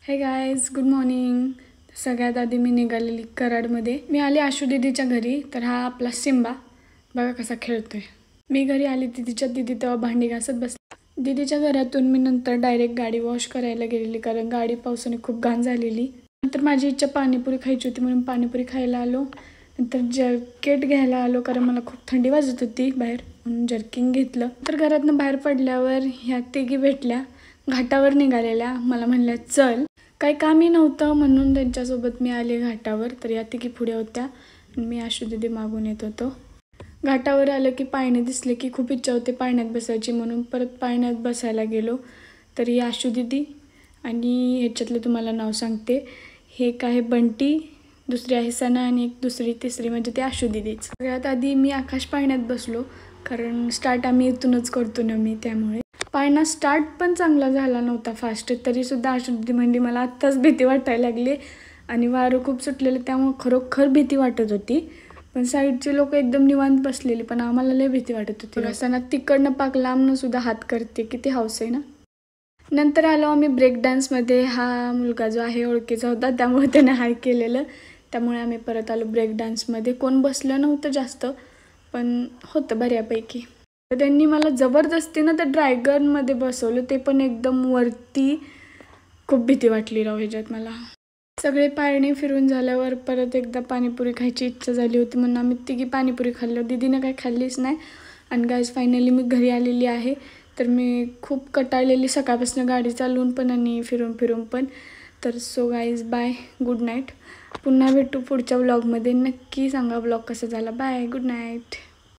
हे guys, good morning. सगळ्यात आधी मी निघालेली कराडमध्ये. मी आले आशू दीदीच्या घरी. तर हा आपला सिम्बा बघा कसा खेळतोय. मी घरी आली तिच्या दीदी तेव्हा भांडी घासत बसली. दीदीच्या घरातून मी नंतर डायरेक्ट गाडी वॉश करायला गेलेली, कारण गाडी पावसाने खूप घाण झालेली. नंतर माझी इच्छा पाणीपुरी खायची होती म्हणून पाणीपुरी खायला आलो. नंतर जॅकेट घ्यायला आलो, कारण मला खूप थंडी वाजत होती बाहेर, म्हणून जर्किंग घेतलं. तर घरातनं बाहेर पडल्यावर ह्या तिघी भेटल्या, घाटावर निघालेल्या. मला म्हणल्या चल. काही कामही नव्हतं म्हणून त्यांच्यासोबत मी आले घाटावर. तर या तिघी पुढे होत्या, मी आशू दीदी मागून येत होतो. घाटावर आलं की पाळणे दिसले की खूप इच्छा होते पाळण्यात बसायची, म्हणून परत पाळण्यात बसायला गेलो. तर ही आशू दीदी आणि ह्याच्यातलं तुम्हाला नाव सांगते. हे एक आहे बंटी, दुसरी आहे सना आणि एक तिसरी म्हणजे ते आशू दीदीच. सगळ्यात आधी मी आकाश पाळण्यात बसलो, कारण स्टार्ट आम्ही इथूनच करतो ना मी, त्यामुळे. पाळणा स्टार्ट पण चांगला झाला नव्हता फास्ट, तरीसुद्धा आशू दीदी म्हणजे मला आत्ताच भीती वाटायला लागली आणि वारं खूप सुटलेलं, त्यामुळे खरोखर भीती वाटत होती. पण साईडचे लोक एकदम निवांत बसलेले, पण आम्हाला लय भीती वाटत होती. असताना तिकडनं पाक लांबनं सुद्धा हात करते, किती हौस आहे ना. नंतर आलो आम्ही ब्रेक डान्समध्ये. हा मुलगा जो आहे ओळखीचा होता, त्यामुळे त्याने हाय केलेलं, त्यामुळे आम्ही परत आलो ब्रेक डान्समध्ये. कोण बसलं नव्हतं जास्त, पण होतं बऱ्यापैकी. तर त्यांनी मला जबरदस्तीनं त्या ड्रॅगनमध्ये बसवलं, ते पण एकदम वरती. खूप भीती वाटली राव ह्याच्यात मला. सगळे पाळणे फिरून झाल्यावर परत एकदा पाणीपुरी खायची इच्छा झाली होती, म्हणून आम्ही तिघी पाणीपुरी खाल्लं. दीदीनं काही खाल्लीच नाही. आणि गाईज फायनली मी घरी आलेली आहे. तर मी खूप कटाळलेली सकाळपासून गाडी चालवून पण आणि फिरून पण. तर so guys bye, good night. पुन्हा भेटू पुढच्या व्लॉगमध्ये. नक्की सांगा व्लॉग कसा झाला. Bye, good night.